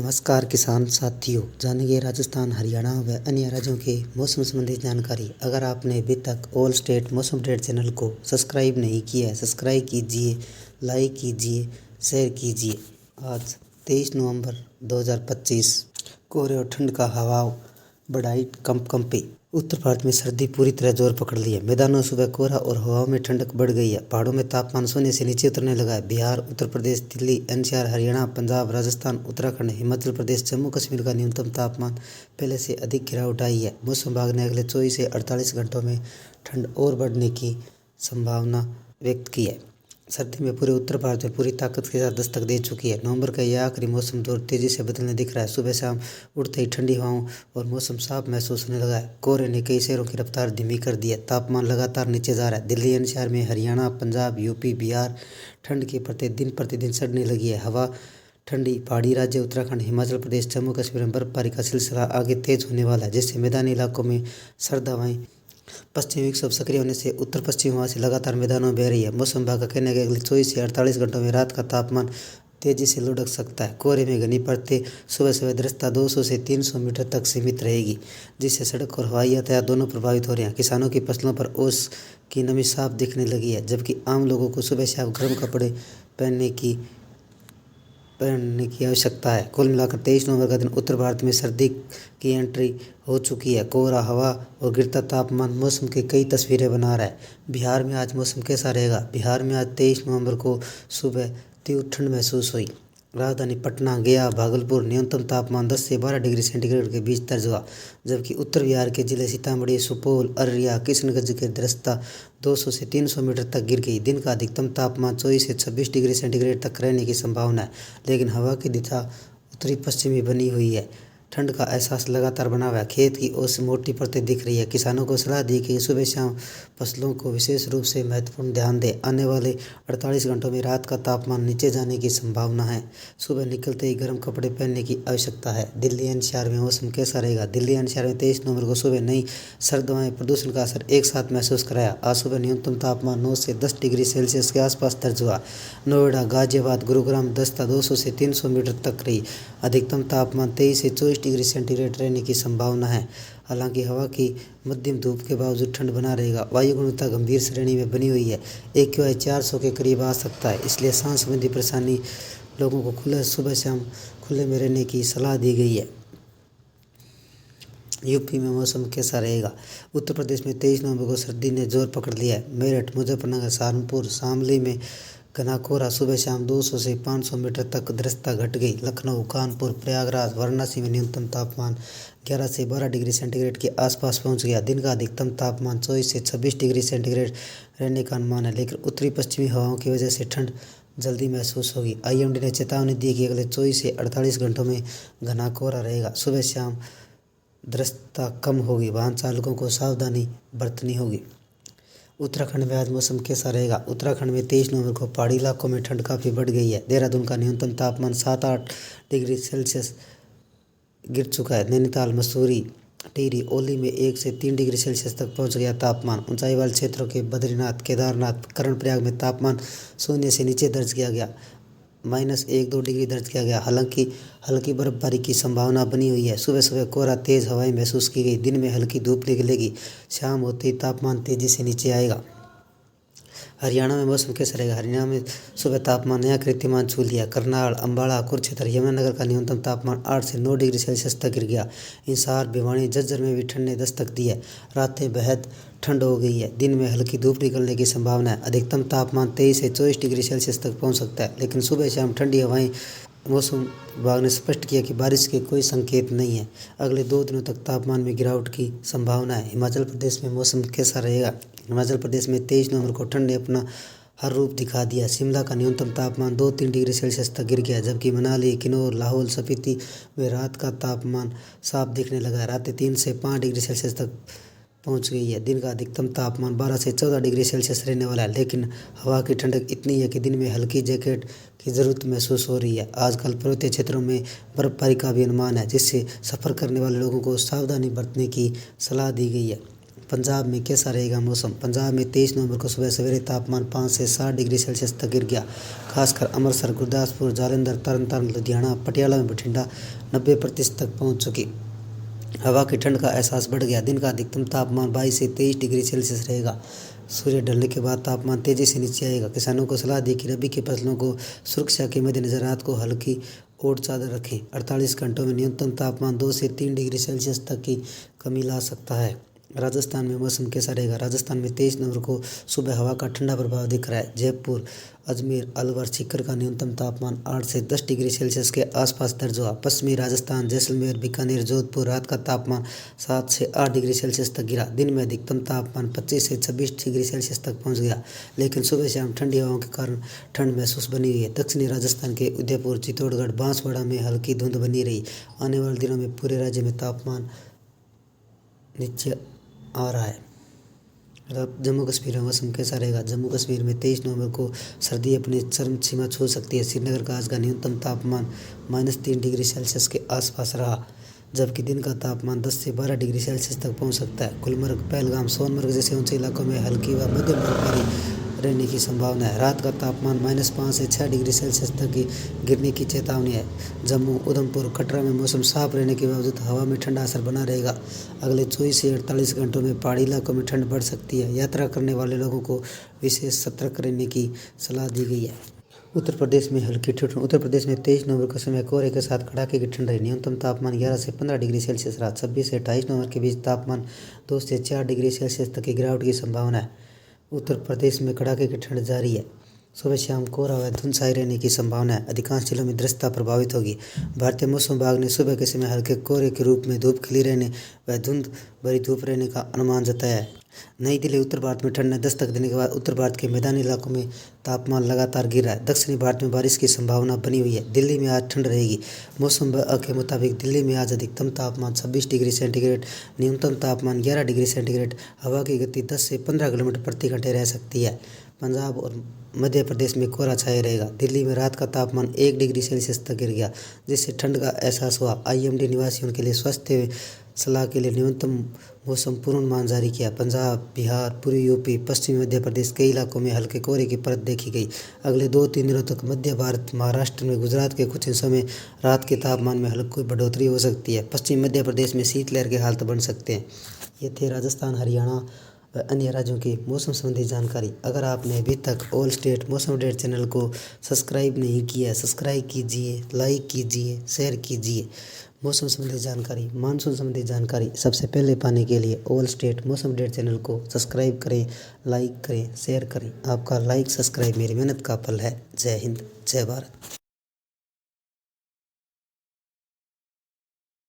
नमस्कार किसान साथियों, जानेंगे राजस्थान, हरियाणा व अन्य राज्यों के मौसम संबंधी जानकारी। अगर आपने अभी तक ऑल स्टेट मौसम अपडेट चैनल को सब्सक्राइब नहीं किया है, सब्सक्राइब कीजिए, लाइक कीजिए, शेयर कीजिए। आज 23 नवंबर 2025। कोहरे और ठंड का हवा बढ़ाई कंपी। उत्तर भारत में सर्दी पूरी तरह जोर पकड़ ली है। मैदानों में सुबह कोहरा और हवाओं में ठंडक बढ़ गई है। पहाड़ों में तापमान शून्य से नीचे उतरने लगा है। बिहार, उत्तर प्रदेश, दिल्ली, एनसीआर, हरियाणा, पंजाब, राजस्थान, उत्तराखंड, हिमाचल प्रदेश, जम्मू कश्मीर का न्यूनतम तापमान पहले से अधिक गिरावट आई है। मौसम विभाग ने अगले 24 से 48 घंटों में ठंड और बढ़ने की संभावना व्यक्त की है। सर्दी में पूरे उत्तर भारत में पूरी ताकत के साथ दस्तक दे चुकी है। नवंबर का यह आखिरी मौसम दौर तेजी से बदलने दिख रहा है। सुबह शाम उड़ते ही ठंडी हवाओं और मौसम साफ महसूस होने लगा है। कोहरे ने कई शहरों की रफ्तार धीमी कर दी है। तापमान लगातार नीचे जा रहा है। दिल्ली एनसीआर में, हरियाणा, पंजाब, यूपी, बिहार ठंड के प्रति प्रतिदिन सड़ने लगी है। हवा ठंडी पहाड़ी राज्य उत्तराखंड, हिमाचल प्रदेश, जम्मू कश्मीर में बर्फबारी का सिलसिला आगे तेज होने वाला है, जिससे मैदानी इलाकों में सर्द हवाएं पश्चिमी विक्षोभ सक्रिय होने से उत्तर पश्चिम हवा से लगातार मैदानों में बह रही है। मौसम विभाग का कहना है कि अगले 24 से 48 घंटों में रात का तापमान तेजी से लुढ़क सकता है। कोहरे में घनी परतें सुबह सुबह दृश्यता 200 से 300 मीटर तक सीमित रहेगी, जिससे सड़क और हवाई यातायात दोनों प्रभावित हो रहे हैं। किसानों की फसलों पर ओस की नमी साफ दिखने लगी है, जबकि आम लोगों को सुबह शाम गर्म कपड़े पहनने की आवश्यकता है। कुल मिलाकर 23 नवंबर का दिन उत्तर भारत में सर्दी की एंट्री हो चुकी है। कोहरा, हवा और गिरता तापमान मौसम की कई तस्वीरें बना रहा है। बिहार में आज मौसम कैसा रहेगा? बिहार में आज 23 नवंबर को सुबह तीव्र ठंड महसूस हुई। राजधानी पटना, गया, भागलपुर न्यूनतम तापमान 10 से 12 डिग्री सेंटीग्रेड के बीच दर्ज हुआ, जबकि उत्तर बिहार के जिले सीतामढ़ी, सुपौल, अररिया, किशनगंज के दृश्यता 200 से 300 मीटर तक गिर गई। दिन का अधिकतम तापमान 24 से 26 डिग्री सेंटीग्रेड तक रहने की संभावना है, लेकिन हवा की दिशा उत्तरी पश्चिमी बनी हुई है। ठंड का एहसास लगातार बना हुआ है। खेत की ओस मोटी परतें दिख रही है। किसानों को सलाह दी कि सुबह शाम फसलों को विशेष रूप से महत्वपूर्ण ध्यान दें। आने वाले 48 घंटों में रात का तापमान नीचे जाने की संभावना है। सुबह निकलते ही गर्म कपड़े पहनने की आवश्यकता है। दिल्ली एनसीआर में मौसम कैसा रहेगा? दिल्ली एनसीआर में 23 नवंबर को सुबह नई सर्द हवाएं प्रदूषण का असर एक साथ महसूस कराया। आज सुबह न्यूनतम तापमान 9 से 10 डिग्री सेल्सियस के आसपास दर्ज हुआ। नोएडा, गाजियाबाद, गुरुग्राम दस्ता 200 से 300 मीटर तक रही। अधिकतम तापमान 23 से 24 डिग्री सेंटीग्रेड रहने की संभावना है। हालांकि हवा की मध्यम धूप के बावजूद ठंड बना रहेगा। वायु गुणवत्ता गंभीर श्रेणी में बनी हुई है। AQI 400 के करीब आ सकता है, इसलिए सांस संबंधी परेशानी लोगों को सुबह शाम खुले में रहने की सलाह दी गई है। यूपी में मौसम कैसा रहेगा? उत्तर प्रदेश में 23 नवंबर को सर्दी ने जोर पकड़ लिया है। मेरठ, मुजफ्फरनगर, सहारनपुर, शामली में घना कोहरा, सुबह शाम 200 से 500 मीटर तक दृश्यता घट गई। लखनऊ, कानपुर, प्रयागराज, वाराणसी में न्यूनतम तापमान 11 से 12 डिग्री सेंटीग्रेड के आसपास पहुंच गया। दिन का अधिकतम तापमान 24 से 26 डिग्री सेंटीग्रेड रहने का अनुमान है, लेकिन उत्तरी पश्चिमी हवाओं की वजह से ठंड जल्दी महसूस होगी। IMD ने चेतावनी दी कि अगले 24 से 48 घंटों में घना कोहरा रहेगा। सुबह शाम दृश्यता कम होगी। वाहन चालकों को सावधानी बरतनी होगी। उत्तराखंड में आज मौसम कैसा रहेगा? उत्तराखंड में 23 नवंबर को पहाड़ी इलाकों में ठंड काफ़ी बढ़ गई है। देहरादून का न्यूनतम तापमान 7-8 डिग्री सेल्सियस गिर चुका है। नैनीताल, मसूरी, टिहरी, ओली में 1 से 3 डिग्री सेल्सियस तक पहुंच गया तापमान। ऊंचाई वाले क्षेत्रों के बद्रीनाथ, केदारनाथ, कर्णप्रयाग में तापमान शून्य से नीचे दर्ज किया गया। -1-2 डिग्री दर्ज किया गया। हालांकि हल्की बर्फबारी की संभावना बनी हुई है। सुबह सुबह कोहरा, तेज हवाएं महसूस की गई। दिन में हल्की धूप निकलेगी। शाम होते ही तापमान तेजी से नीचे आएगा। हरियाणा में मौसम कैसा रहेगा? हरियाणा में सुबह तापमान नया कीर्तिमान छू लिया। करनाल, अम्बाला, कुरुक्षेत्र, यमुनानगर का न्यूनतम तापमान 8 से 9 डिग्री सेल्सियस तक गिर गया। हिसार, भिवानी, झज्जर में भी ठंड ने दस्तक दी है। रातें बेहद ठंड हो गई है। दिन में हल्की धूप निकलने की संभावना है। अधिकतम तापमान 23 से 24 डिग्री सेल्सियस तक पहुंच सकता है, लेकिन सुबह शाम ठंडी हवाएं। मौसम विभाग ने स्पष्ट किया कि बारिश के कोई संकेत नहीं है। अगले 2 दिनों तक तापमान में गिरावट की संभावना है। हिमाचल प्रदेश में मौसम कैसा रहेगा? हिमाचल प्रदेश में 23 नवंबर को ठंड ने अपना हर रूप दिखा दिया। शिमला का न्यूनतम तापमान 2-3 डिग्री सेल्सियस तक गिर गया, जबकि मनाली, किन्नौर, लाहौल स्पीति में रात का तापमान साफ दिखने लगा है। रातें 3 से 5 डिग्री सेल्सियस तक पहुंच गई है। दिन का अधिकतम तापमान 12 से 14 डिग्री सेल्सियस रहने वाला है, लेकिन हवा की ठंडक इतनी है कि दिन में हल्की जैकेट की ज़रूरत महसूस हो रही है। आजकल पर्वतीय क्षेत्रों में बर्फबारी का भी अनुमान है, जिससे सफ़र करने वाले लोगों को सावधानी बरतने की सलाह दी गई है। पंजाब में कैसा रहेगा मौसम। पंजाब में 23 नवंबर को सुबह सवेरे तापमान 5 से 7 डिग्री सेल्सियस तक गिर गया। खासकर अमृतसर, गुरदासपुर, जालंधर, तरनतारन, लुधियाना, पटियाला में बठिंडा 90% तक पहुंच चुकी। हवा की ठंड का एहसास बढ़ गया। दिन का अधिकतम तापमान 22 से 23 डिग्री सेल्सियस रहेगा। सूर्य ढलने के बाद तापमान तेजी से नीचे आएगा। किसानों को सलाह दी कि रबी की फसलों को सुरक्षा के मद्देनजर रात को हल्की ओट चादर रखें। 48 घंटों में न्यूनतम तापमान 2 से 3 डिग्री सेल्सियस तक की कमी ला सकता है। राजस्थान में मौसम कैसा रहेगा। राजस्थान में 23 नवंबर को सुबह हवा का ठंडा प्रभाव दिख रहा है। जयपुर, अजमेर, अलवर, सीकर का न्यूनतम तापमान 8 से 10 डिग्री सेल्सियस के आसपास दर्ज हुआ। पश्चिमी राजस्थान, जैसलमेर, बीकानेर, जोधपुर रात का तापमान 7 से 8 डिग्री सेल्सियस तक गिरा। दिन में अधिकतम तापमान 25 से 26 डिग्री सेल्सियस तक पहुंच गया, लेकिन सुबह शाम ठंडी हवाओं के कारण ठंड महसूस बनी हुई है। दक्षिणी राजस्थान के उदयपुर, चित्तौड़गढ़, बांसवाड़ा में हल्की धुंध बनी रही। आने वाले दिनों में पूरे राज्य में तापमान नीचे आ रहा है। जम्मू कश्मीर में मौसम कैसा रहेगा। जम्मू कश्मीर में 23 नवंबर को सर्दी अपनी चरम सीमा छू सकती है। श्रीनगर का आज का न्यूनतम तापमान -3 डिग्री सेल्सियस के आसपास रहा, जबकि दिन का तापमान 10 से 12 डिग्री सेल्सियस तक पहुंच सकता है। गुलमर्ग, पहलगाम, सोनमर्ग जैसे ऊंचे इलाकों में हल्की व मध्यम बर्फबारी रहने की संभावना है। रात का तापमान -5 से 6 डिग्री सेल्सियस तक की गिरने की चेतावनी है। जम्मू, उधमपुर, कटरा में मौसम साफ रहने के बावजूद हवा में ठंडा असर बना रहेगा। अगले 24 से 48 घंटों में पहाड़ी इलाकों में ठंड बढ़ सकती है। यात्रा करने वाले लोगों को विशेष सतर्क रहने की सलाह दी गई है। उत्तर प्रदेश में हल्की ठंड। उत्तर प्रदेश में 23 नवंबर के समय कोहरे के साथ कड़ाके की ठंड रही। न्यूनतम तापमान 11 से 15 डिग्री सेल्सियस रहा। 26 से 28 नवंबर के बीच तापमान 2 से 4 डिग्री सेल्सियस तक की गिरावट की संभावना है। उत्तर प्रदेश में कड़ाके की ठंड जारी है। सुबह शाम कोहरा व धुंध छाई रहने की संभावना है। अधिकांश जिलों में दृश्यता प्रभावित होगी। भारतीय मौसम विभाग ने सुबह के समय हल्के कोहरे के रूप में धूप खिली रहने व धुंध भरी धूप रहने का अनुमान जताया है। नई दिल्ली, उत्तर भारत में ठंड ने दस्तक देने के बाद उत्तर भारत के मैदानी इलाकों में तापमान लगातार गिर रहा है। दक्षिणी भारत में बारिश की संभावना बनी हुई है। दिल्ली में आज ठंड रहेगी। मौसम विभाग के मुताबिक दिल्ली में आज अधिकतम तापमान 26 डिग्री सेंटीग्रेड, न्यूनतम तापमान 11 डिग्री सेंटीग्रेड, हवा की गति 10 से 15 किलोमीटर प्रति घंटे रह सकती है। पंजाब और मध्य प्रदेश में कोहरा छाया रहेगा। दिल्ली में रात का तापमान 1 डिग्री सेल्सियस तक गिर गया, जिससे ठंड का एहसास हुआ। आईएमडी निवासियों के लिए स्वास्थ्य सलाह के लिए न्यूनतम मौसम पूर्वानुमान जारी किया। पंजाब, बिहार, पूर्वी यूपी, पश्चिमी मध्य प्रदेश कई इलाकों में हल्के कोहरे की परत देखी गई। अगले 2-3 दिनों तक मध्य भारत, महाराष्ट्र में, गुजरात के कुछ हिस्सों में रात के तापमान में हल्की बढ़ोतरी हो सकती है। पश्चिमी मध्य प्रदेश में शीतलहर के हालात बन सकते हैं। ये थे राजस्थान, हरियाणा व अन्य राज्यों की मौसम संबंधी जानकारी। अगर आपने अभी तक ऑल स्टेट मौसम अपडेट चैनल को सब्सक्राइब नहीं किया, सब्सक्राइब कीजिए, लाइक कीजिए, शेयर कीजिए। मौसम संबंधी जानकारी, मानसून संबंधी जानकारी सबसे पहले पाने के लिए ऑल स्टेट मौसम अपडेट चैनल को सब्सक्राइब करें, लाइक करें, शेयर करें। आपका लाइक, सब्सक्राइब मेरी मेहनत का फल है। जय हिंद, जय भारत।